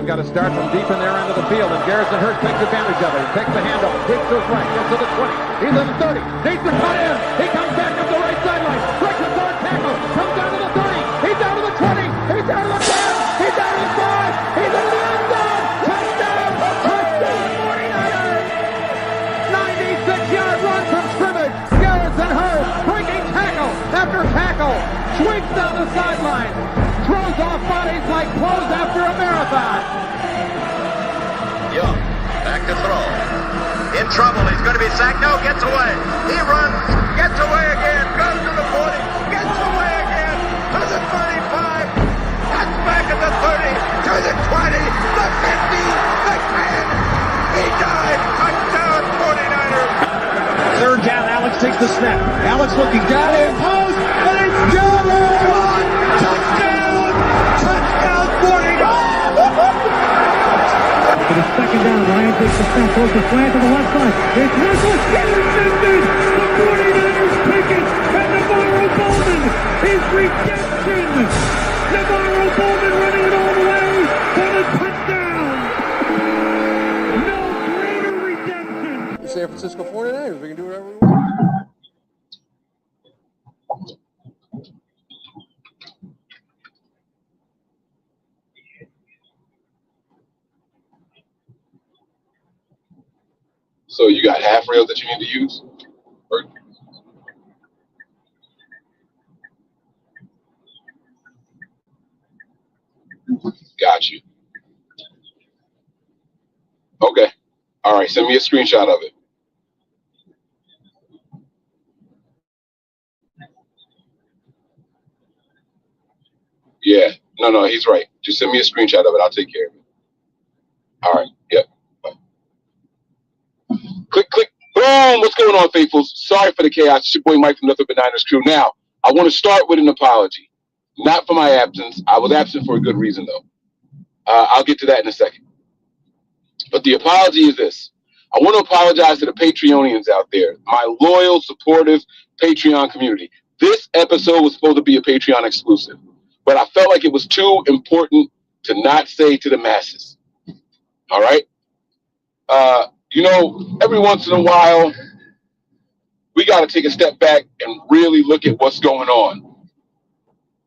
got to start from deep in their end of the field, and Garrison Hurst takes advantage of it. He takes the handoff, kicks to his right, gets to the 20. He's in the 30, needs to cut in. He comes back up the right sideline, breaks his hard tackle, comes down to the 30. He's down to the 20. He's down to the 10. He's down to the 5. He's into the end zone. Touchdown! Touchdown! 49ers! 96-yard run from scrimmage. Garrison Hurst breaking tackle after tackle, sweeps down the sideline, throws off bodies like clothes after a marathon. Young, back to throw. In trouble, he's going to be sacked. No, gets away. He runs, gets away again, goes to the 40, gets away again, to the 35, cuts back at the 30, to the 20, the 50, the 10. He died. Touchdown, 49ers. Third down, Alex takes the snap. Alex looking down in post, and it's Deommodore! Touchdown! Touchdown, 49ers! For the second down, Ryan takes the snap, throws the flag to the left side. It's Russell, intercepted! The 49ers take it, and Navarro Bowman is redemption! Navarro Bowman running it all the way for the touchdown! No greater redemption! The San Francisco 49ers, we can do whatever we want. So you got half rails that you need to use? Or got you. Okay. All right. Send me a screenshot of it. Yeah. No, he's right. Just send me a screenshot of it. I'll take care of it. All right. Yep. Click, click, boom. What's going on, faithfuls? Sorry for the chaos. It's your boy Mike from Nothing But Niners Crew. Now, I want to start with an apology. Not for my absence. I was absent for a good reason, though. I'll get to that in a second. But the apology is this. I want to apologize to the Patreonians out there, my loyal, supportive Patreon community. This episode was supposed to be a Patreon exclusive, but I felt like it was too important to not say to the masses. All right? You know, every once in a while, we got to take a step back and really look at what's going on.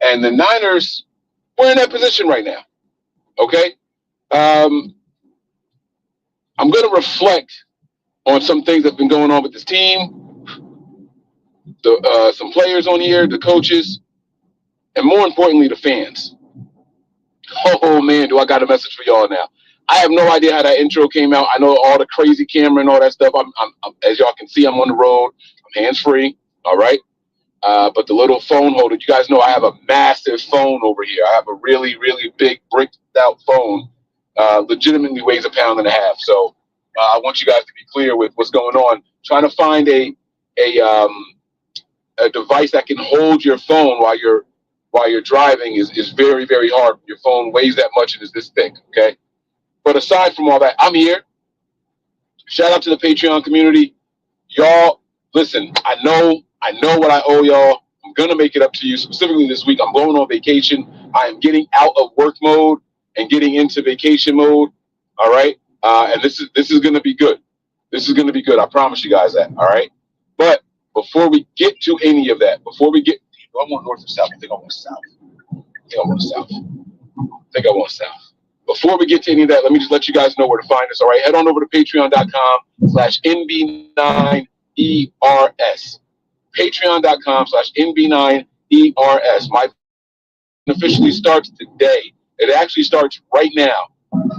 And the Niners, we're in that position right now. Okay? I'm going to reflect on some things that have been going on with this team, some players on here, the coaches, and more importantly, the fans. Oh, man, do I got a message for y'all now. I have no idea how that intro came out. I know all the crazy camera and all that stuff. I'm as y'all can see, I'm on the road. I'm hands-free, all right? But the little phone holder, you guys know I have a massive phone over here. I have a really, really big bricked-out phone. Legitimately weighs 1.5 pounds. So I want you guys to be clear with what's going on. Trying to find a device that can hold your phone while you're driving is very, very hard. Your phone weighs that much and is this thick, okay? But aside from all that, I'm here. Shout out to the Patreon community. Y'all, listen, I know what I owe y'all. I'm going to make it up to you. Specifically this week, I'm going on vacation. I am getting out of work mode and getting into vacation mode. All right. And this is going to be good. This is going to be good. I promise you guys that. All right. But before we get to any of that, I want north or south. I think I want south. Before we get to any of that, let me just let you guys know where to find us. All right. Head on over to patreon.com/NB9ERS. Patreon.com/NB9ERS. My officially starts today. It actually starts right now.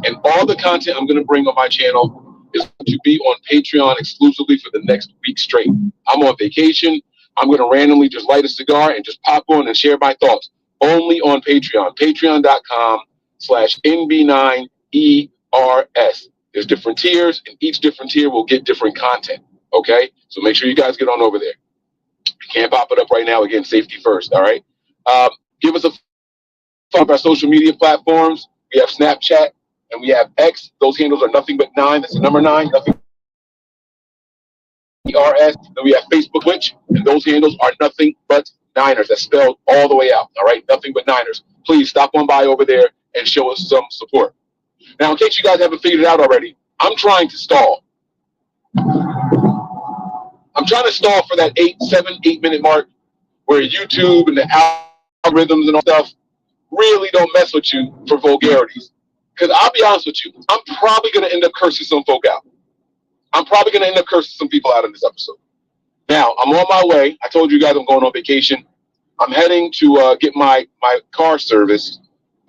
And all the content I'm going to bring on my channel is to be on Patreon exclusively for the next week straight. I'm on vacation. I'm going to randomly just light a cigar and just pop on and share my thoughts only on Patreon. Patreon.com/NB9ERS. There's different tiers, and each different tier will get different content. Okay? So make sure you guys get on over there. You can't pop it up right now. Again, safety first. All right? Give us a follow on our social media platforms. We have Snapchat and we have X. Those handles are nothing but 9. That's the number 9. Nothing ERS. Then we have Facebook, Twitch, and those handles are nothing but Niners. That's spelled all the way out. All right? Nothing but Niners. Please stop on by over there and show us some support. Now, in case you guys haven't figured it out already, I'm trying to stall. I'm trying to stall for that 8 minute mark where YouTube and the algorithms and all stuff really don't mess with you for vulgarities. Because I'll be honest with you, I'm probably going to end up cursing some folk out. I'm probably going to end up cursing some people out in this episode. Now, I'm on my way. I told you guys I'm going on vacation. I'm heading to get my car serviced.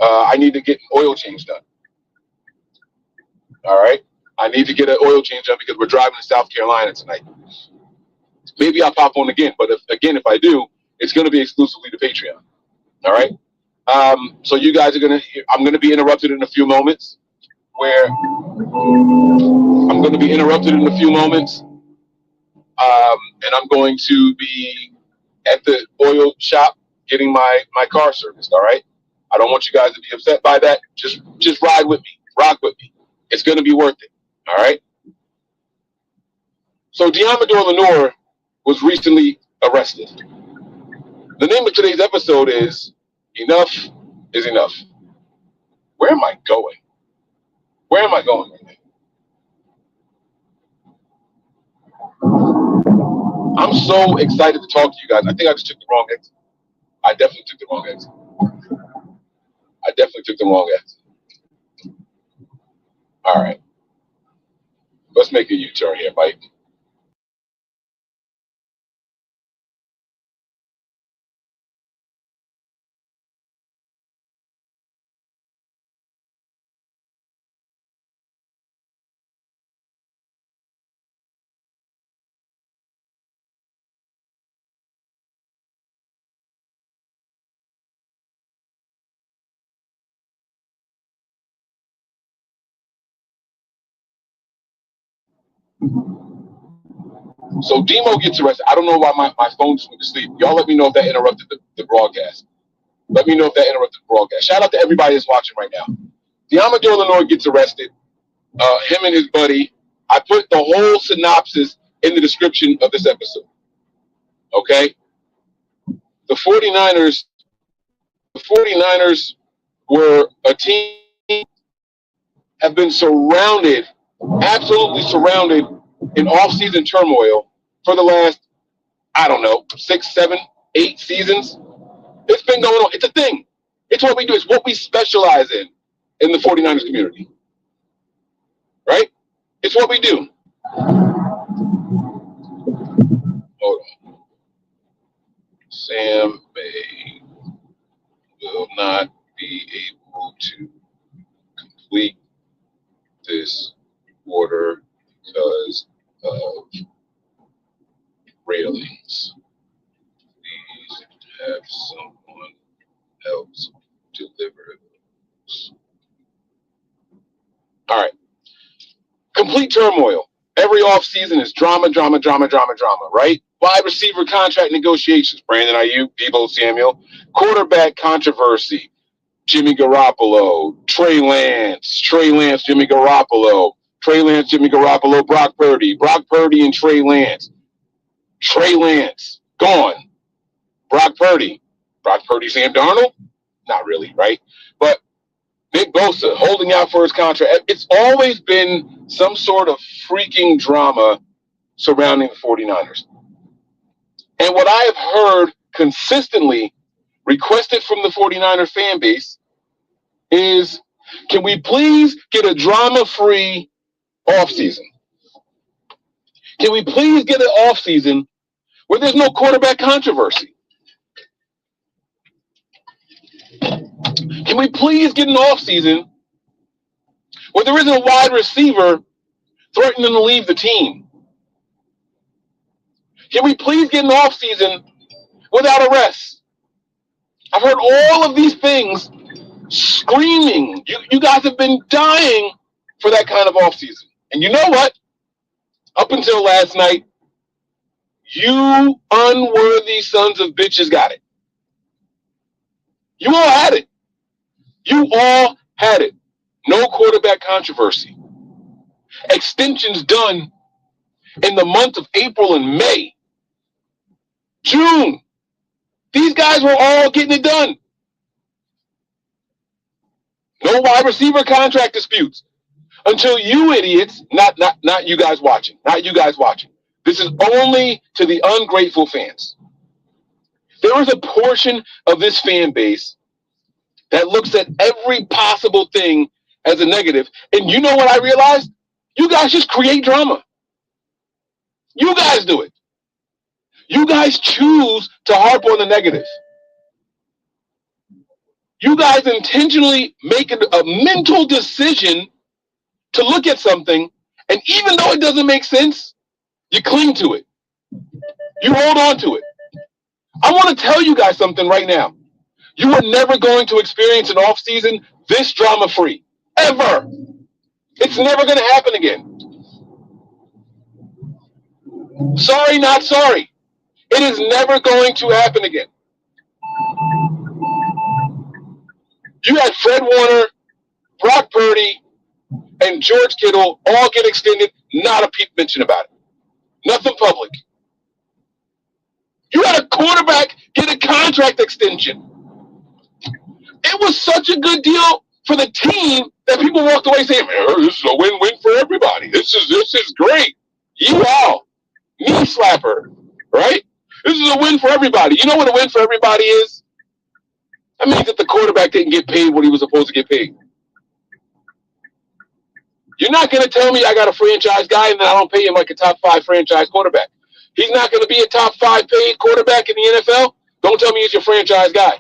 I need to get an oil change done. All right? I need to get an oil change done because we're driving to South Carolina tonight. Maybe I'll pop on again, but if I do, it's going to be exclusively to Patreon. All right? So you guys are I'm going to be interrupted in a few moments and I'm going to be at the oil shop getting my car serviced. All right? I don't want you guys to be upset by that. Just ride with me. Rock with me. It's going to be worth it. All right? So Deommodore Lenoir was recently arrested. The name of today's episode is Enough is Enough. Where am I going? Where am I going right now? I'm so excited to talk to you guys. I think I just took the wrong exit. I definitely took the wrong exit. All right. Let's make a U-turn here, Mike. So Demo gets arrested. I don't know why my phone just went to sleep. Y'all let me know if that interrupted the broadcast. Let me know if that interrupted the broadcast. Shout out to everybody that's watching right now. Deommodore Lenoir gets arrested. Him and his buddy. I put the whole synopsis in the description of this episode. Okay? The 49ers were a team, have been absolutely surrounded in off-season turmoil for the last, 6, 7, 8 seasons. It's been going on. It's a thing. It's what we do. It's what we specialize in the 49ers community. Right? It's what we do. Hold on. Sam May will not be able to complete this order because of railings. Please have someone else deliver those. All right. Complete turmoil. Every offseason is drama, right? Wide receiver contract negotiations. Brandon Ayuk, Deebo Samuel. Quarterback controversy. Jimmy Garoppolo. Trey Lance, Jimmy Garoppolo. Trey Lance, Jimmy Garoppolo, Brock Purdy. Brock Purdy and Trey Lance. Trey Lance, gone. Brock Purdy, Sam Darnold? Not really, right? But Nick Bosa holding out for his contract. It's always been some sort of freaking drama surrounding the 49ers. And what I have heard consistently requested from the 49er fan base is, can we please get a drama-free offseason? Can we please get an offseason where there's no quarterback controversy? Can we please get an offseason where there isn't a wide receiver threatening to leave the team? Can we please get an offseason without arrests? I've heard all of these things screaming. You guys have been dying for that kind of offseason. And you know what? Up until last night, you unworthy sons of bitches got it. You all had it. No quarterback controversy. Extensions done in the month of April and May. June. These guys were all getting it done. No wide receiver contract disputes until you idiots, not you guys watching, not you guys watching. This is only to the ungrateful fans. There is a portion of this fan base that looks at every possible thing as a negative. And you know what I realized? You guys just create drama. You guys do it. You guys choose to harp on the negative. You guys intentionally make a mental decision to look at something, and even though it doesn't make sense, you cling to it. You hold on to it. I want to tell you guys something right now. You are never going to experience an offseason this drama-free. Ever. It's never going to happen again. Sorry, not sorry. It is never going to happen again. You had Fred Warner, Brock Purdy, and George Kittle all get extended, not a peep mention about it. Nothing public. You had a quarterback get a contract extension. It was such a good deal for the team that people walked away saying, this is a win-win for everybody. This is great. You all, knee slapper, right? This is a win for everybody. You know what a win for everybody is? That means that the quarterback didn't get paid what he was supposed to get paid. You're not going to tell me I got a franchise guy and then I don't pay him like a top 5 franchise quarterback. He's not going to be a top 5 paid quarterback in the NFL. Don't tell me he's your franchise guy.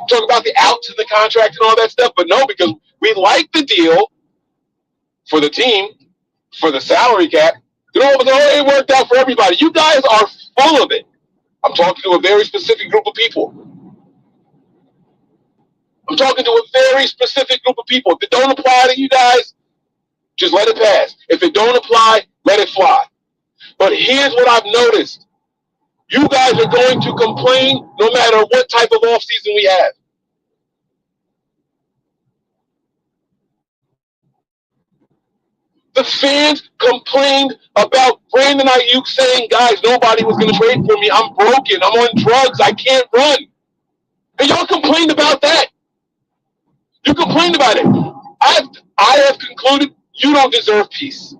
Talk about the outs in the contract and all that stuff, but no, because we like the deal for the team, for the salary cap. It worked out for everybody. You guys are full of it. I'm talking to a very specific group of people. I'm talking to a very specific group of people. If it don't apply to you guys, just let it pass. If it don't apply, let it fly. But here's what I've noticed. You guys are going to complain no matter what type of offseason we have. The fans complained about Brandon Ayuk saying, guys, nobody was going to trade for me. I'm broken. I'm on drugs. I can't run. And y'all complained about that. You complained about it. I have concluded you don't deserve peace.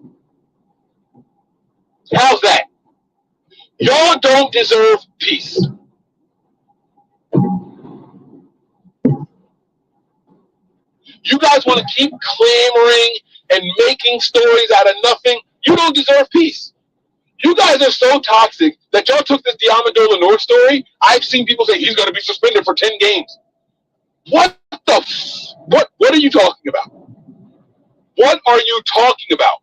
How's that? Y'all don't deserve peace. You guys want to keep clamoring and making stories out of nothing. You don't deserve peace. You guys are so toxic that y'all took this Deommodore Lenoir story. I've seen people say he's going to be suspended for 10 games. What are you talking about? What are you talking about?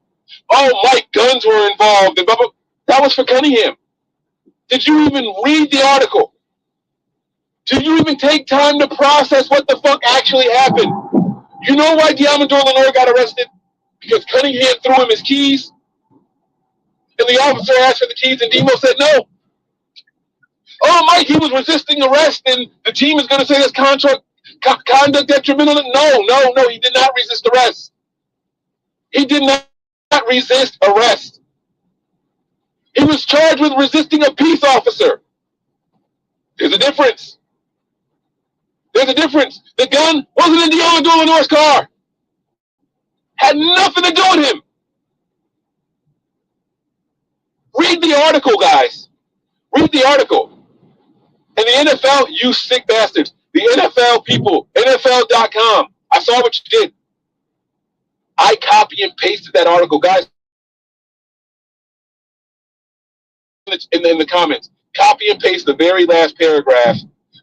Oh, Mike, guns were involved. And blah, blah. That was for Cunningham. Did you even read the article? Did you even take time to process what the fuck actually happened? You know why Deommodore Lenoir got arrested? Because Cunningham threw him his keys. And the officer asked for the keys, and Demo said no. Oh, Mike, he was resisting arrest, and the team is going to say that's conduct detrimental. No, he did not resist arrest. He did not resist arrest. He was charged with resisting a peace officer. There's a difference. There's a difference. The gun wasn't in Deommodore Lenoir's car. Had nothing to do with him. Read the article, guys. Read the article. And the NFL, you sick bastards. The NFL people, NFL.com. I saw what you did. I copy and pasted that article, guys. In the comments, copy and paste the very last paragraph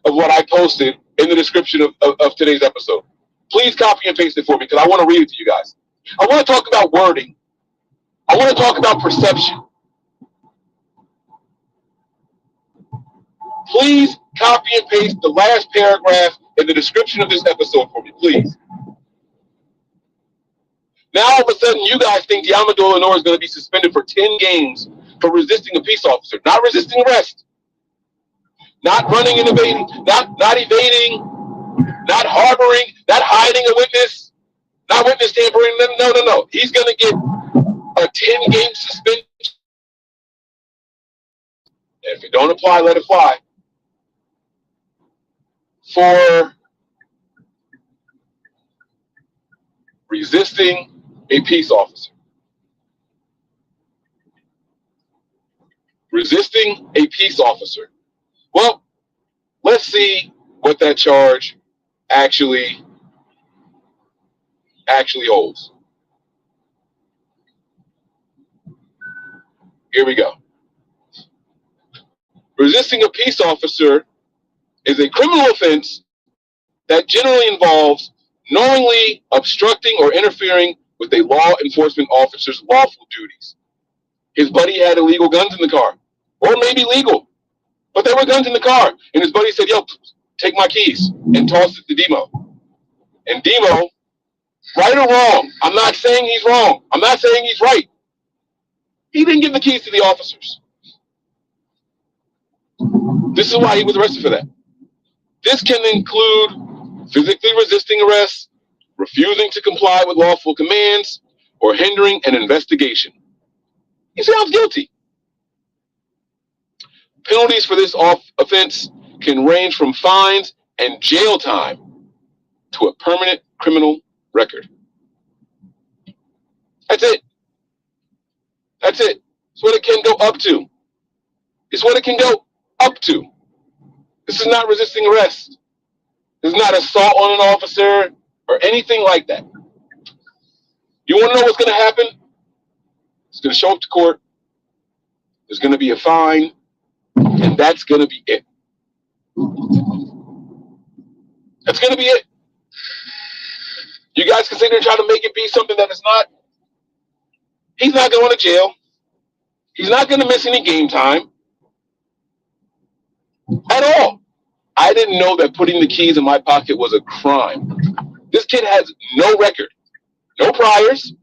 of what I posted in the description of today's episode. Please copy and paste it for me because I want to read it to you guys. I want to talk about wording. I want to talk about perception. Please copy and paste the last paragraph in the description of this episode for me, please. Now, all of a sudden, you guys think Deommodore Lenoir is going to be suspended for 10 games for resisting a peace officer. Not resisting arrest. Not running and evading. Not evading. Not harboring. Not hiding a witness. Not witness tampering. No. He's going to get a 10-game suspension. If it don't apply, let it fly. For resisting a peace officer. Resisting a peace officer. Well, let's see what that charge actually holds. Here we go. Resisting a peace officer is a criminal offense that generally involves knowingly obstructing or interfering with a law enforcement officer's lawful duties. His buddy had illegal guns in the car, or maybe legal, but there were guns in the car, and his buddy said, yo, take my keys, and tossed it to Demo. And Demo, right or wrong, I'm not saying he's wrong, I'm not saying he's right, he didn't give the keys to the officers. This is why he was arrested for that. This can include physically resisting arrest, refusing to comply with lawful commands, or hindering an investigation. He sounds guilty. Penalties for this offense can range from fines and jail time to a permanent criminal record. That's it. That's it. It's what it can go up to. It's what it can go up to. This is not resisting arrest. This is not assault on an officer or anything like that. You want to know what's going to happen? It's going to show up to court. There's going to be a fine, and that's going to be it. That's going to be it. You guys can sit there and try to make it be something that it's not. He's not going to jail. He's not going to miss any game time at all. I didn't know that putting the keys in my pocket was a crime. This kid has no record, no priors.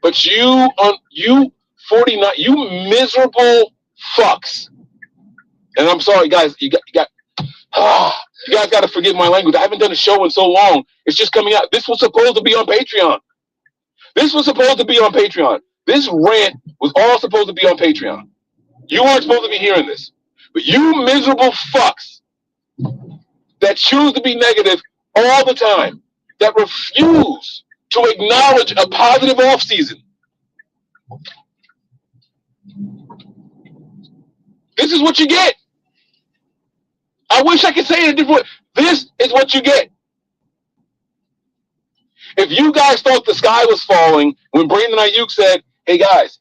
But you 49, you miserable fucks. And I'm sorry, guys. You guys got to forgive my language. I haven't done a show in so long. It's just coming out. This was supposed to be on Patreon. This was supposed to be on Patreon. This rant was all supposed to be on Patreon. You weren't supposed to be hearing this. But you miserable fucks that choose to be negative all the time, that refuse to acknowledge a positive offseason. This is what you get. I wish I could say it a different way. This is what you get. If you guys thought the sky was falling when Brandon Ayuk said, hey guys,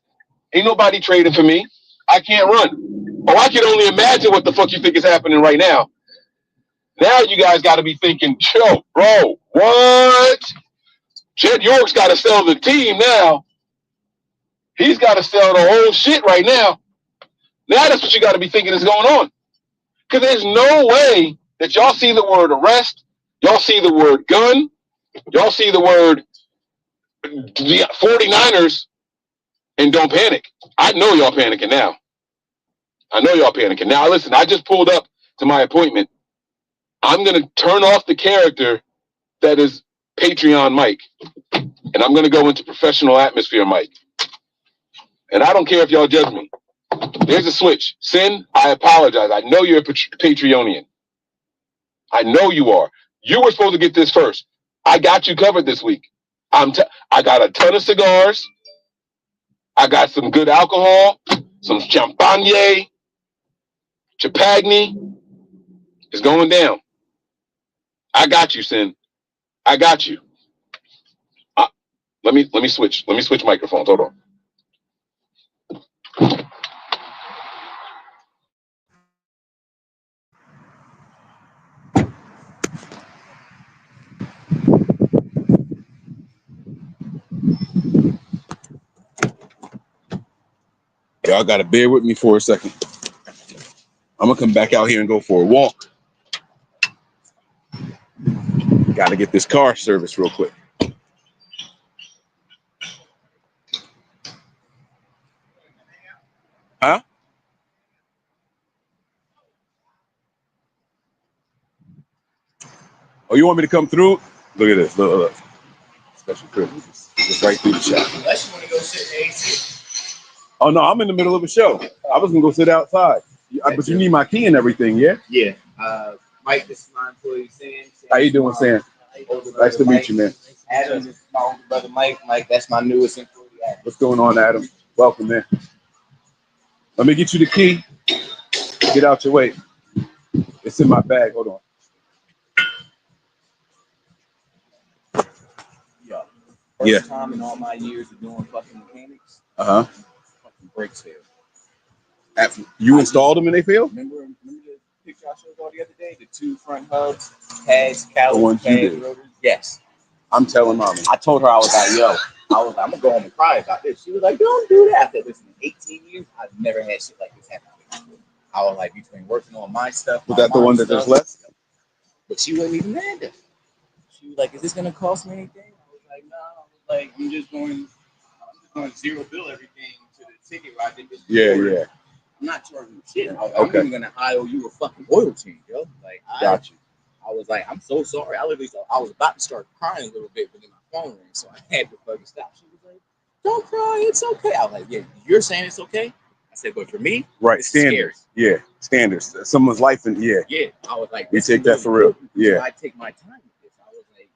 ain't nobody trading for me, I can't run. Oh, I can only imagine what the fuck you think is happening right now. Now you guys got to be thinking, yo, bro, what? Jed York's got to sell the team now. He's got to sell the whole shit right now. Now that's what you got to be thinking is going on. Because there's no way that y'all see the word arrest, y'all see the word gun, y'all see the word 49ers, and don't panic. I know y'all panicking now. I know y'all panicking. Now, listen, I just pulled up to my appointment. I'm going to turn off the character that is Patreon Mike, and I'm going to go into professional atmosphere Mike. And I don't care if y'all judge me. There's a switch. Sin, I apologize. I know you're a Patreonian. I know you are. You were supposed to get this first. I got you covered this week. I got a ton of cigars. I got some good alcohol, some champagne. Chapagni is going down. I got you, Sin. I got you. Let me switch. Let me switch microphones. Hold on. Y'all got to bear with me for a second. I'm going to come back out here and go for a walk. Got to get this car serviced real quick. Huh? Oh, you want me to come through? Look at this. Look. Special privileges. Just right through the shop. Unless you want to go sit in AC. Oh, no, I'm in the middle of a show. I was going to go sit outside. But you need my key and everything, yeah? Yeah. Mike, this is my employee, Sam. How you doing, Sam? Nice to meet you, man. Adam, this is my older brother Mike. Mike, that's my newest employee. What's going on, Adam? Welcome in. Let me get you the key. Get out your way. It's in my bag. Hold on. First time in all my years of doing fucking mechanics. Fucking brakes failed. You installed them and they failed? Remember the picture I showed y'all the other day? The two front hubs, pads, calipers, pads, rotors? Yes. I'm telling mommy. I told her, I was like, yo, I'm gonna go home and cry about this. She was like, don't do that. I said, listen, in 18 years, I've never had shit like this happen to me. I was like, between working on my stuff. Was that the one that just left? But she wasn't even mad at it. She was like, is this gonna cost me anything? I was like, no. Like, I'm just going zero bill everything to the ticket where I did this. Yeah. I'm not charging you shit. I'm even gonna IO you a fucking oil change, yo. Like, Got you. I was like, I'm so sorry. I was about to start crying a little bit, but then my phone rang, so I had to fucking stop. She was like, don't cry, it's okay. I was like, yeah, you're saying it's okay? I said, but for me, right, it's standards. Scary. Yeah, standards. Someone's life and Yeah. I was like, we take that for real. Yeah. I take my time with this. I was like,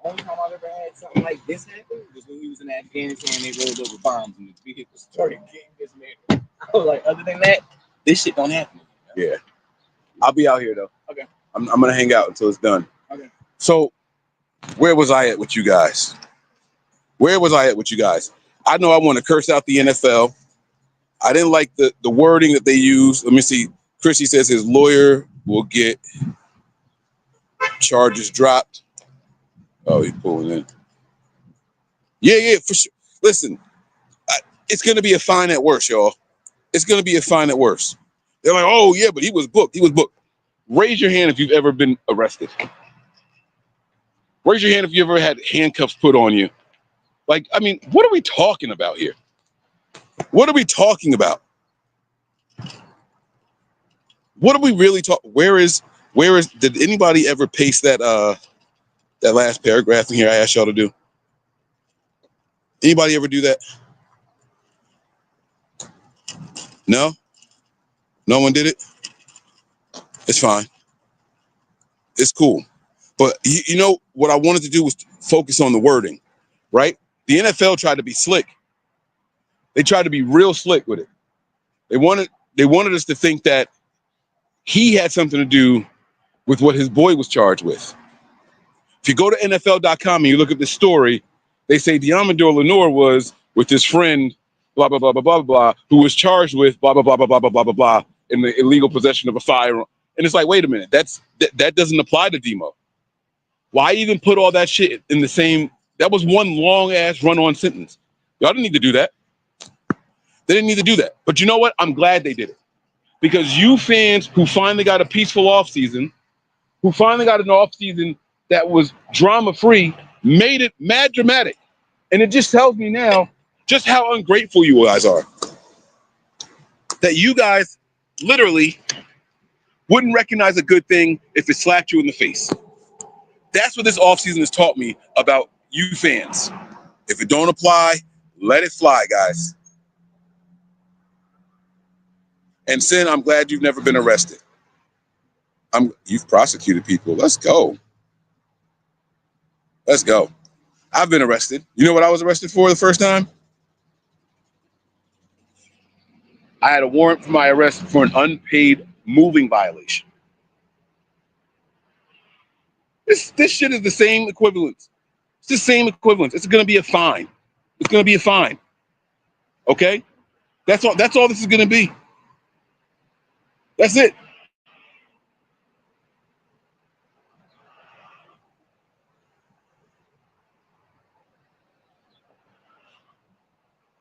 the only time I've ever had something like this happen was when we was in Afghanistan and they rolled over bombs and the vehicle started getting dismantled. I was like, other than that, this shit don't happen. Yeah. I'll be out here though. Okay. I'm gonna hang out until it's done. Okay. So where was I at with you guys? I know I want to curse out the NFL. I didn't like the wording that they used. Let me see. Chrissy says his lawyer will get charges dropped. Oh, he's pulling in. Yeah, for sure. Listen, it's going to be a fine at worst, y'all. It's going to be a fine at worst. They're like, oh, yeah, but he was booked. Raise your hand if you've ever been arrested. Raise your hand if you ever had handcuffs put on you. Like, I mean, what are we talking about here? What are we talking about? What are we really talking? Where is? Did anybody ever paste that last paragraph in here I asked y'all to do? Anybody ever do that? No? No one did it? It's fine. It's cool. But you know what I wanted to do was focus on the wording, right? The NFL tried to be slick. They tried to be real slick with it. They wanted us to think that he had something to do with what his boy was charged with. If you go to NFL.com and you look at this story, they say Deommodore Lenoir was with his friend, blah, blah, blah, blah, blah, blah, who was charged with blah, blah, blah, blah, blah, blah, blah, blah, blah, in the illegal possession of a firearm. And it's like, wait a minute, that doesn't apply to Demo. Why even put all that shit in the same? That was one long ass run-on sentence. Y'all didn't need to do that. They didn't need to do that. But you know what? I'm glad they did it. Because you fans who finally got a peaceful offseason, who finally got an offseason that was drama-free, made it mad dramatic. And it just tells me now just how ungrateful you guys are. That you guys literally wouldn't recognize a good thing if it slapped you in the face. That's what this offseason has taught me about you fans. If it don't apply, let it fly, guys. And Sin, I'm glad you've never been arrested. You've prosecuted people. Let's go. Let's go. I've been arrested. You know what I was arrested for the first time? I had a warrant for my arrest for an unpaid moving violation. This shit is the same equivalence. It's the same equivalence. It's going to be a fine. It's going to be a fine. Okay? That's all this is going to be. That's it.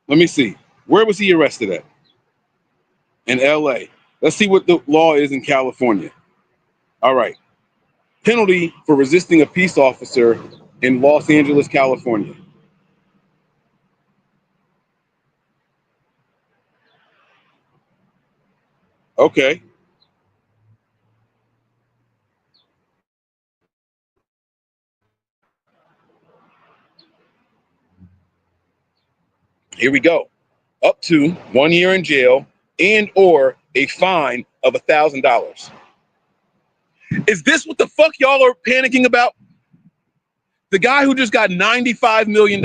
Let me see. Where was he arrested at? In LA. Let's see what the law is in California. All right. Penalty for resisting a peace officer in Los Angeles, California. Okay. Here we go. Up to 1 year in jail and or a fine of $1,000. Is this what the fuck y'all are panicking about? The guy who just got $95 million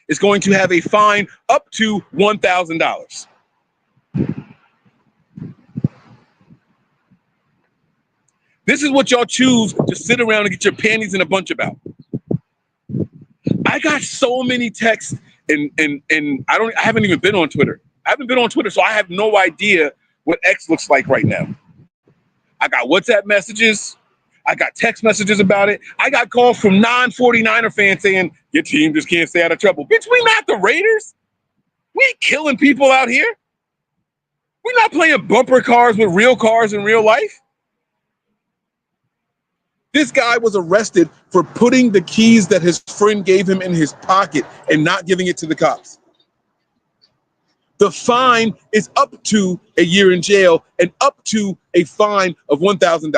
is going to have a fine up to $1,000. This is what y'all choose to sit around and get your panties in a bunch about. I got so many texts and I haven't even been on Twitter. I haven't been on Twitter, so I have no idea what X looks like right now. I got WhatsApp messages. I got text messages about it. I got calls from non-49er fans saying, your team just can't stay out of trouble. Bitch, we not the Raiders. We ain't killing people out here. We're not playing bumper cars with real cars in real life. This guy was arrested for putting the keys that his friend gave him in his pocket and not giving it to the cops. The fine is up to a year in jail and up to a fine of $1,000.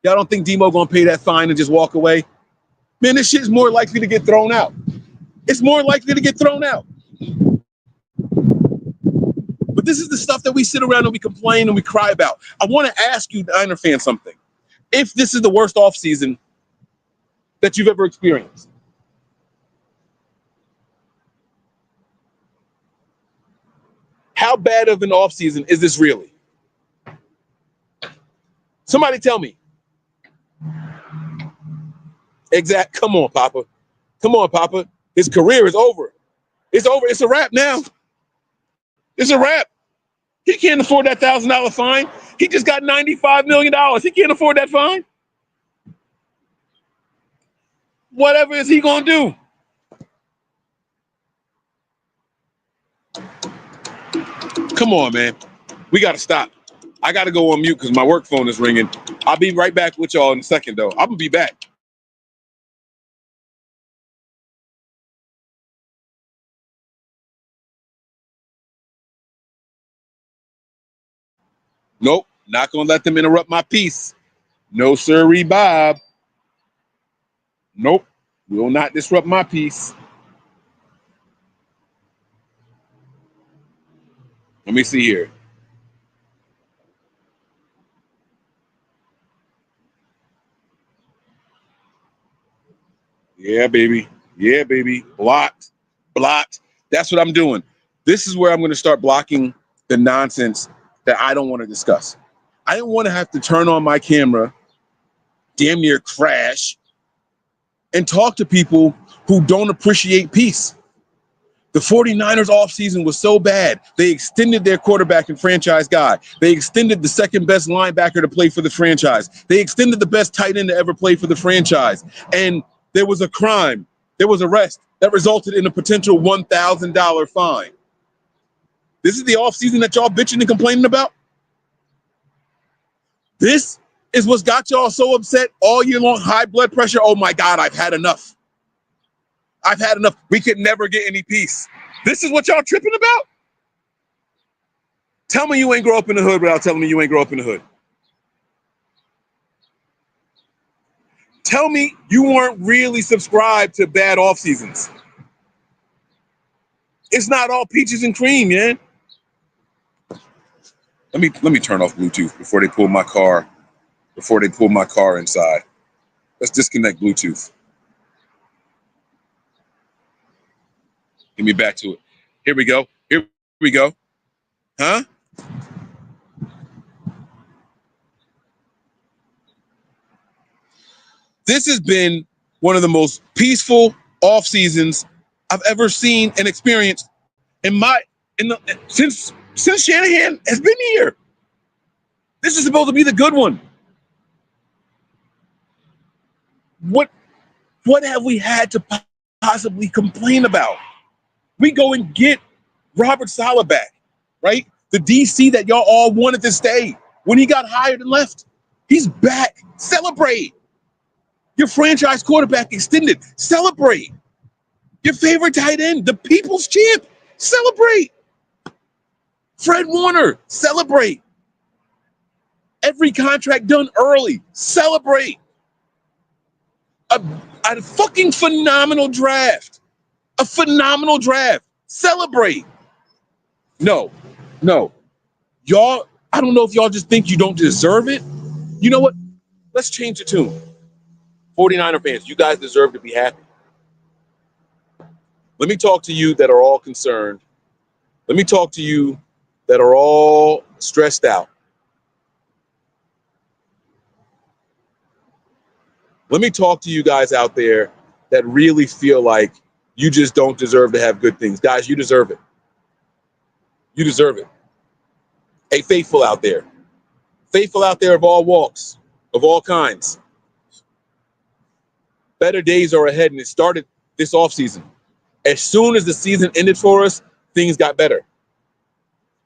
Y'all don't think Demo gonna pay that fine and just walk away? Man, this shit is more likely to get thrown out. It's more likely to get thrown out. But this is the stuff that we sit around and we complain and we cry about. I want to ask you, Niner fans, something. If this is the worst offseason that you've ever experienced, how bad of an offseason is this really? Somebody tell me. Come on, Papa. Come on, Papa. His career is over. It's over. It's a wrap now. It's a wrap. He can't afford that $1,000 fine. He just got $95 million. He can't afford that fine. Whatever is he going to do? Come on, man. We got to stop. I got to go on mute because my work phone is ringing. I'll be right back with y'all in a second, though. I'm going to be back. Nope, not going to let them interrupt my peace. No, sirree, Bob. Nope, will not disrupt my peace. Let me see here. Yeah, baby. Yeah, baby. Blocked. Blocked. That's what I'm doing. This is where I'm going to start blocking the nonsense that I don't want to discuss. I don't want to have to turn on my camera, damn near crash, and talk to people who don't appreciate peace. The 49ers offseason was so bad, they extended their quarterback and franchise guy. They extended the second best linebacker to play for the franchise. They extended the best tight end to ever play for the franchise. And there was a crime. There was arrest that resulted in a potential $1,000 fine. This is the offseason that y'all bitching and complaining about? This is what's got y'all so upset all year long, high blood pressure. Oh my God, I've had enough. I've had enough. We could never get any peace. This is what y'all tripping about? Tell me you ain't grow up in the hood without telling me you ain't grow up in the hood. Tell me you weren't really subscribed to bad off seasons. It's not all peaches and cream, man. Let me turn off Bluetooth before they pull my car. Before they pull my car inside. Let's disconnect Bluetooth. Get me back to it. Here we go. Here we go. Huh? This has been one of the most peaceful off seasons I've ever seen and experienced since Shanahan has been here. This is supposed to be the good one. What have we had to possibly complain about? We go and get Robert Saleh back, right? The DC that y'all all wanted to stay when he got hired and left. He's back. Celebrate. Your franchise quarterback extended. Celebrate. Your favorite tight end, the people's champ. Celebrate. Fred Warner. Celebrate. Every contract done early. Celebrate. A fucking phenomenal draft. A phenomenal draft. Celebrate. No. Y'all, I don't know if y'all just think you don't deserve it. You know what? Let's change the tune. 49er fans, you guys deserve to be happy. Let me talk to you that are all concerned. Let me talk to you that are all stressed out. Let me talk to you guys out there that really feel like you just don't deserve to have good things. Guys, you deserve it. You deserve it. Hey, faithful out there of all walks, of all kinds. Better days are ahead, and it started this offseason. As soon as the season ended for us, things got better.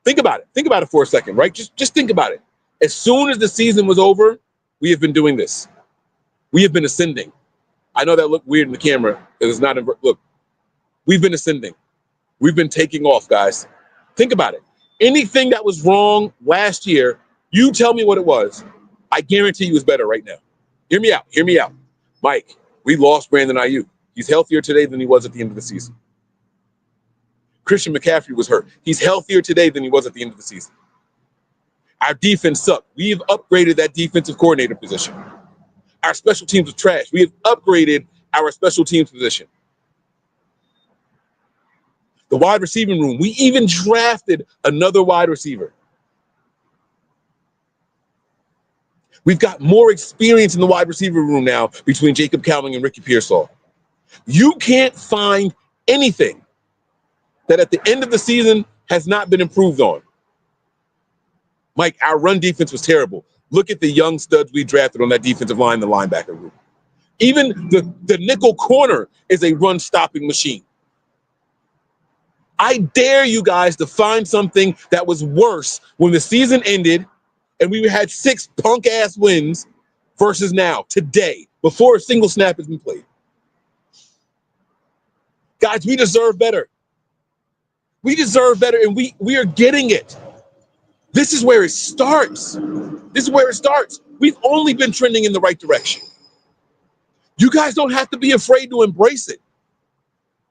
Think about it. Think about it for a second, right? Just think about it. As soon as the season was over, we have been doing this. We have been ascending. I know that looked weird in the camera because it's not. Look, we've been ascending. We've been taking off, guys. Think about it. Anything that was wrong last year, you tell me what it was. I guarantee you it's better right now. Hear me out. Hear me out. Mike, we lost Brandon Ayuk. He's healthier today than he was at the end of the season. Christian McCaffrey was hurt. He's healthier today than he was at the end of the season. Our defense sucked. We have upgraded that defensive coordinator position. Our special teams was trash. We have upgraded our special teams position. The wide receiving room, we even drafted another wide receiver. We've got more experience in the wide receiver room now between Jacob Cowling and Ricky Pearsall. You can't find anything that at the end of the season has not been improved on. Mike, our run defense was terrible. Look at the young studs we drafted on that defensive line, the linebacker group. Even the nickel corner is a run-stopping machine. I dare you guys to find something that was worse when the season ended and we had 6 punk-ass wins versus now, today, before a single snap has been played. Guys, we deserve better. We deserve better, and we are getting it. This is where it starts. This is where it starts. We've only been trending in the right direction. You guys don't have to be afraid to embrace it.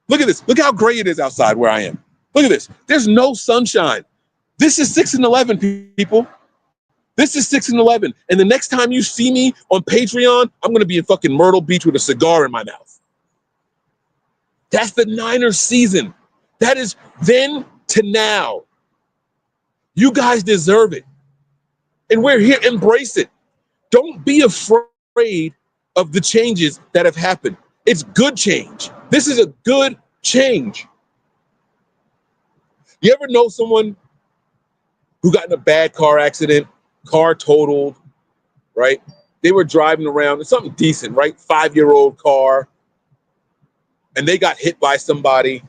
Look at this. Look how gray it is outside where I am. Look at this. There's no sunshine. This is 6-11, people. This is 6-11. And the next time you see me on Patreon, I'm going to be in fucking Myrtle Beach with a cigar in my mouth. That's the Niners season. That is then to now. You guys deserve it. And we're here. Embrace it. Don't be afraid of the changes that have happened. It's good change. This is a good change. You ever know someone who got in a bad car accident, car totaled, right? They were driving around, something decent, right? 5-year-old car, and they got hit by somebody,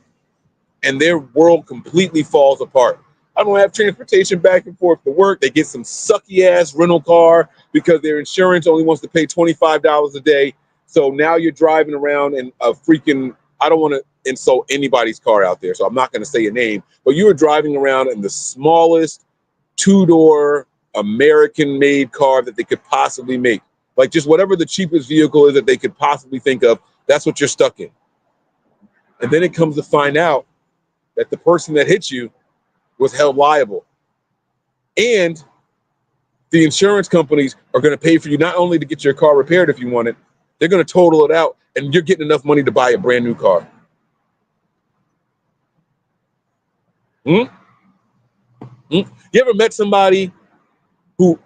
and their world completely falls apart. I don't have transportation back and forth to work. They get some sucky-ass rental car because their insurance only wants to pay $25 a day. So now you're driving around in a freaking, I don't want to insult anybody's car out there, so I'm not going to say a name, but you were driving around in the smallest 2-door American-made car that they could possibly make. Like just whatever the cheapest vehicle is that they could possibly think of, that's what you're stuck in. And then it comes to find out that the person that hit you was held liable. And the insurance companies are going to pay for you not only to get your car repaired if you want it, they're going to total it out, and you're getting enough money to buy a brand new car. You ever met somebody who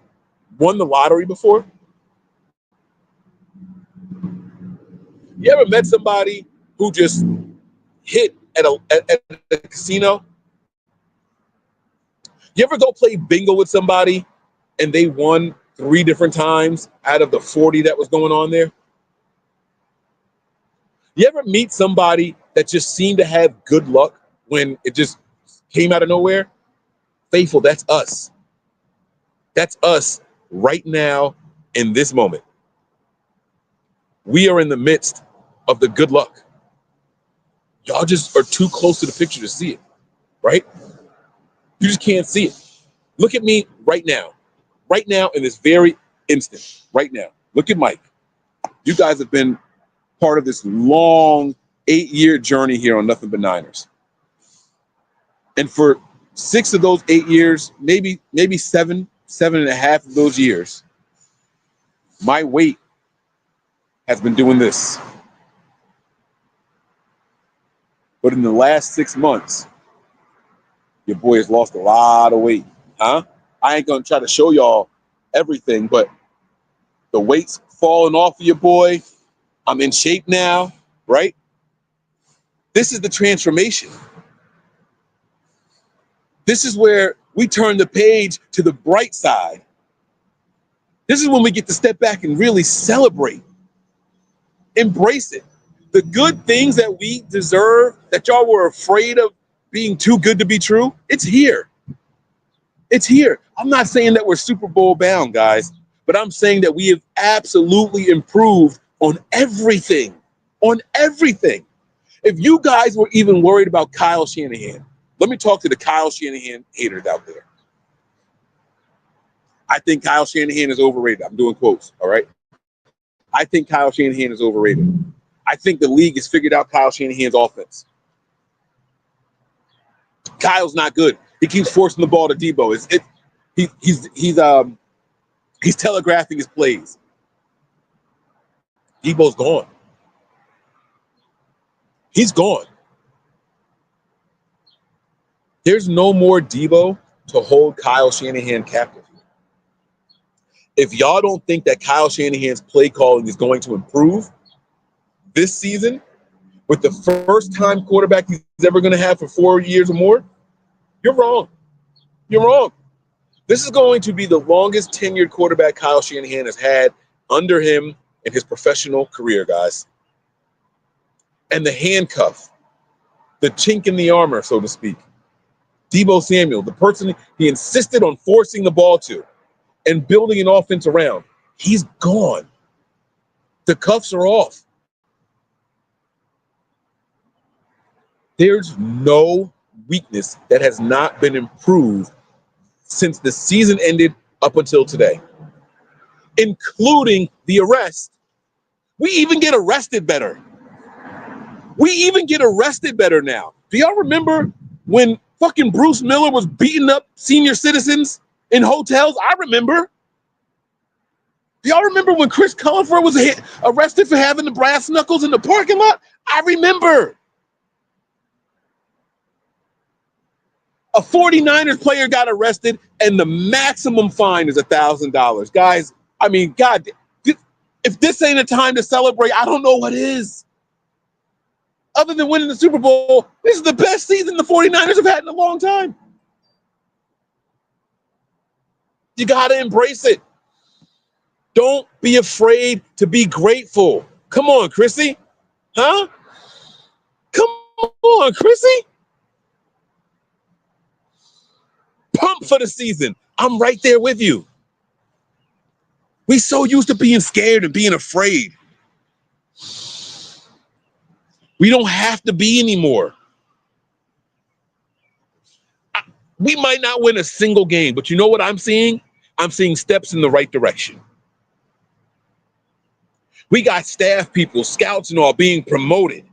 won the lottery before? You ever met somebody who just hit at a casino? You ever go play bingo with somebody and they won 3 different times out of the 40 that was going on there? You ever meet somebody that just seemed to have good luck when it just came out of nowhere? Faithful, that's us. That's us right now in this moment. We are in the midst of the good luck. Y'all just are too close to the picture to see it, right? You just can't see it. Look at me right now in this very instant, right now. Look at Mike. You guys have been part of this long 8-year journey here on Nothing But Niners. And for 6 of those 8 years, maybe 7.5 of those years, my weight has been doing this. But in the last 6 months, your boy has lost a lot of weight, huh? I ain't gonna try to show y'all everything, but the weight's falling off of your boy. I'm in shape now, right? This is the transformation. This is where we turn the page to the bright side. This is when we get to step back and really celebrate, embrace it. The good things that we deserve, that y'all were afraid of being too good to be true, it's here. It's here. I'm not saying that we're Super Bowl bound, guys, but I'm saying that we have absolutely improved on everything. On everything. If you guys were even worried about Kyle Shanahan, let me talk to the Kyle Shanahan haters out there. I think Kyle Shanahan is overrated. I'm doing quotes, all right? I think Kyle Shanahan is overrated. I think the league has figured out Kyle Shanahan's offense. Kyle's not good. He keeps forcing the ball to Debo. He's telegraphing his plays. Debo's gone. He's gone. There's no more Debo to hold Kyle Shanahan captive. If y'all don't think that Kyle Shanahan's play calling is going to improve this season with the first-time quarterback he's ever going to have for 4 years or more, you're wrong. You're wrong. This is going to be the longest tenured quarterback Kyle Shanahan has had under him in his professional career, guys. And the handcuff, the chink in the armor, so to speak, Debo Samuel, the person he insisted on forcing the ball to and building an offense around, he's gone. The cuffs are off. There's no weakness that has not been improved since the season ended up until today, including the arrest. We even get arrested better. We even get arrested better now. Do y'all remember when fucking Bruce Miller was beating up senior citizens in hotels? I remember. Do y'all remember when Chris Collinsworth was arrested for having the brass knuckles in the parking lot? I remember. A 49ers player got arrested and the maximum fine is $1,000. Guys, I mean, God, if this ain't a time to celebrate, I don't know what is. Other than winning the Super Bowl, this is the best season the 49ers have had in a long time. You got to embrace it. Don't be afraid to be grateful. Come on, Chrissy. Huh? Come on, Chrissy. Pump for the season. I'm right there with you. We so used to being scared and being afraid. We don't have to be anymore. We might not win a single game, but you know what I'm seeing? I'm seeing steps in the right direction. We got staff people, scouts and all being promoted.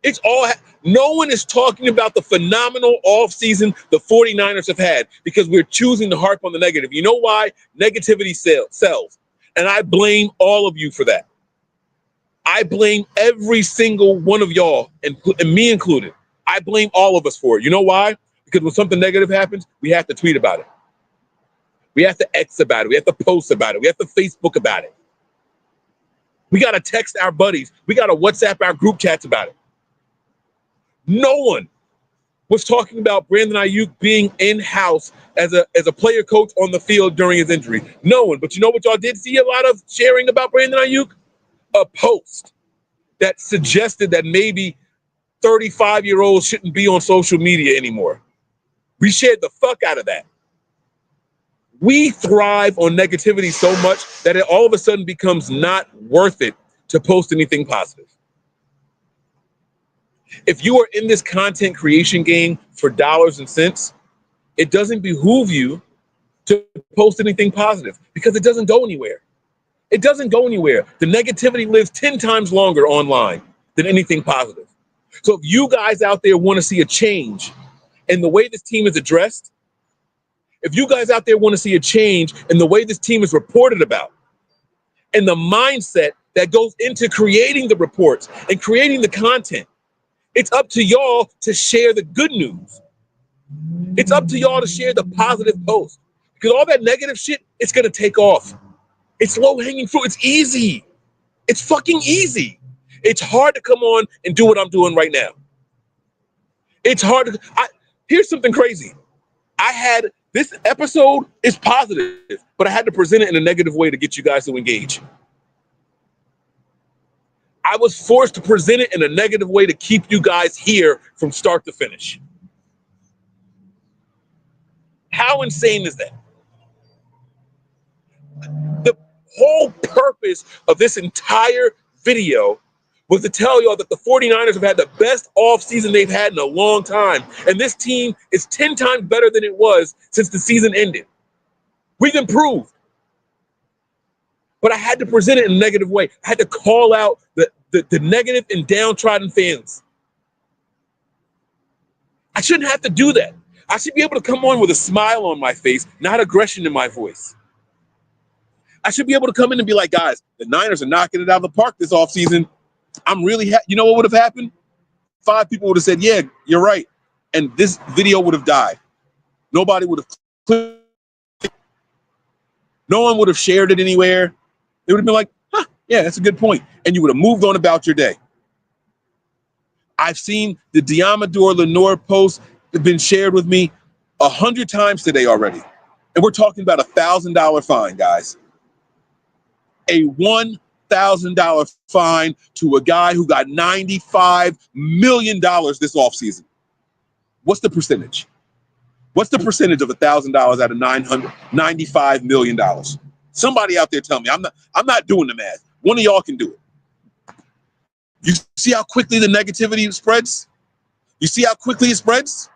It's all, no one is talking about the phenomenal offseason the 49ers have had because we're choosing to harp on the negative. You know why? Negativity sells. And I blame all of you for that. I blame every single one of y'all, and me included. I blame all of us for it. You know why? Because when something negative happens, we have to tweet about it. We have to X about it. We have to post about it. We have to Facebook about it. We got to text our buddies. We got to WhatsApp our group chats about it. No one was talking about Brandon Ayuk being in-house as a player coach on the field during his injury. No one. But you know what y'all did see a lot of sharing about Brandon Ayuk? A post that suggested that maybe 35-year-olds shouldn't be on social media anymore. We shared the fuck out of that. We thrive on negativity so much that it all of a sudden becomes not worth it to post anything positive. If you are in this content creation game for dollars and cents, it doesn't behoove you to post anything positive because it doesn't go anywhere. It doesn't go anywhere. The negativity lives 10 times longer online than anything positive. So if you guys out there want to see a change in the way this team is addressed, if you guys out there want to see a change in the way this team is reported about, and the mindset that goes into creating the reports and creating the content. It's up to y'all to share the good news. It's up to y'all to share the positive post. Because all that negative shit, it's going to take off. It's low-hanging fruit. It's easy. It's fucking easy. It's hard to come on and do what I'm doing right now. It's hard to... Here's something crazy. This episode is positive, but I had to present it in a negative way to get you guys to engage. I was forced to present it in a negative way to keep you guys here from start to finish. How insane is that? The whole purpose of this entire video was to tell y'all that the 49ers have had the best offseason they've had in a long time. And this team is 10 times better than it was since the season ended. We've improved. But I had to present it in a negative way. I had to call out the negative and downtrodden fans. I shouldn't have to do that. I should be able to come on with a smile on my face, not aggression in my voice. I should be able to come in and be like, guys, the Niners are knocking it out of the park this offseason. I'm really you know what would have happened? 5 people would have said, yeah, you're right. And this video would have died. Nobody would have clicked. No one would have shared it anywhere. They would have been like, huh, yeah, that's a good point. And you would have moved on about your day. I've seen the Deommodore Lenoir post have been shared with me 100 times today already. And we're talking about a $1,000 fine, guys. A $1,000 fine to a guy who got $95 million this offseason. What's the percentage? What's the percentage of $1,000 out of $95 million? Somebody out there tell me. I'm not doing the math. One of y'all can do it. You see how quickly the negativity spreads? You see how quickly it spreads?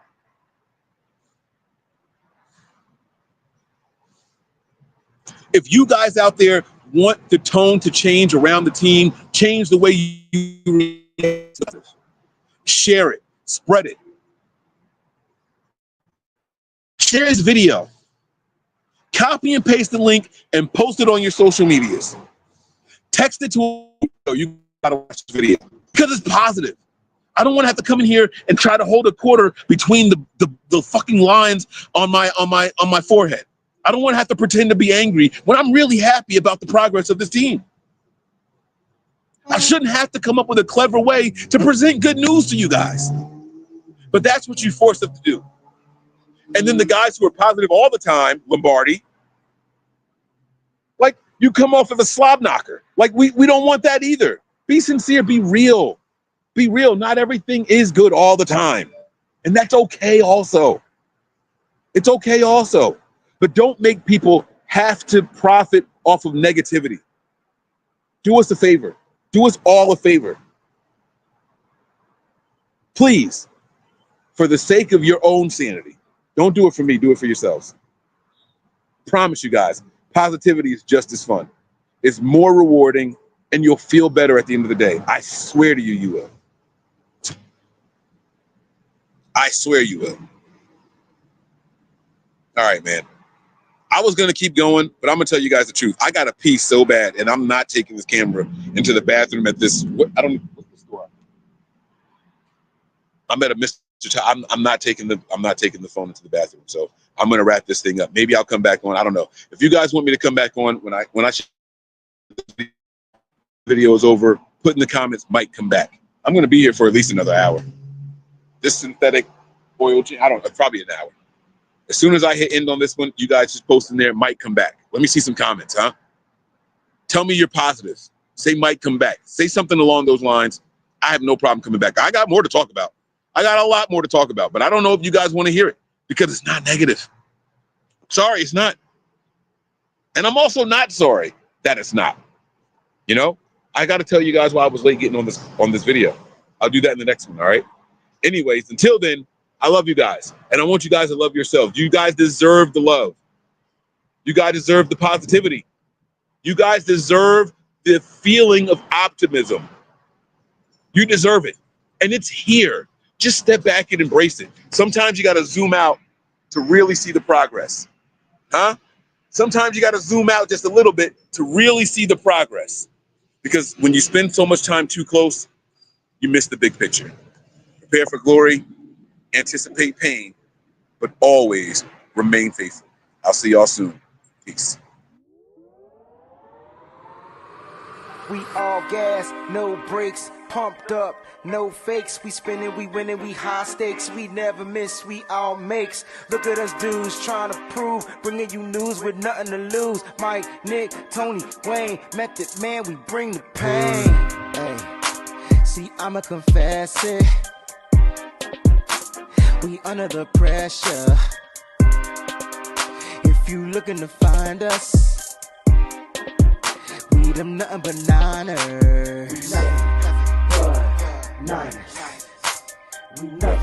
If you guys out there want the tone to change around the team, change the way you share it, spread it. Share this video. Copy and paste the link and post it on your social medias. Text it to you gotta watch this video because it's positive. I don't want to have to come in here and try to hold a quarter between the fucking lines on my forehead. I don't want to have to pretend to be angry when I'm really happy about the progress of this team. I shouldn't have to come up with a clever way to present good news to you guys. But that's what you force us to do. And then the guys who are positive all the time, Lombardi, like you come off of a slob knocker. Like we don't want that either. Be sincere, be real. Be real. Not everything is good all the time. And that's okay also. It's okay also. But don't make people have to profit off of negativity. Do us a favor. Do us all a favor. Please, for the sake of your own sanity, don't do it for me. Do it for yourselves. Promise you guys, positivity is just as fun. It's more rewarding, and you'll feel better at the end of the day. I swear to you, you will. I swear you will. All right, man. I was going to keep going, but I'm going to tell you guys the truth. I got to pee so bad, and I'm not taking this camera into the bathroom at this. What's the store? I'm at a Mr. I'm not taking the phone into the bathroom. So I'm going to wrap this thing up. Maybe I'll come back on. I don't know. If you guys want me to come back on when I video is over, put in the comments, might come back. I'm going to be here for at least another hour. This synthetic oil, probably an hour. As soon as I hit end on this one, you guys just post in there, might come back. Let me see some comments, huh? Tell me you're positive. Say might come back. Say something along those lines. I have no problem coming back. I got more to talk about. I got a lot more to talk about, but I don't know if you guys want to hear it because it's not negative. Sorry, it's not. And I'm also not sorry that it's not. You know, I got to tell you guys why I was late getting on this video. I'll do that in the next one, all right? Anyways, until then, I love you guys, and I want you guys to love yourselves. You guys deserve the love. You guys deserve the positivity. You guys deserve the feeling of optimism. You deserve it, and it's here. Just step back and embrace it. Sometimes you got to zoom out to really see the progress, huh? Sometimes you got to zoom out just a little bit to really see the progress. Because when you spend so much time too close, you miss the big picture. Prepare for glory, anticipate pain, but always remain faithful. I'll see y'all soon. Peace. We all gas, no brakes, pumped up, no fakes. We spinning, we winning, we high stakes. We never miss, we all makes. Look at us dudes trying to prove, bringing you news with nothing to lose. Mike, Nick, Tony, Wayne, Method Man, we bring the pain. Hey, see, I'ma confess it. We under the pressure. If you looking to find us, we them nothing but Niners. We nothing but Niners. We nothing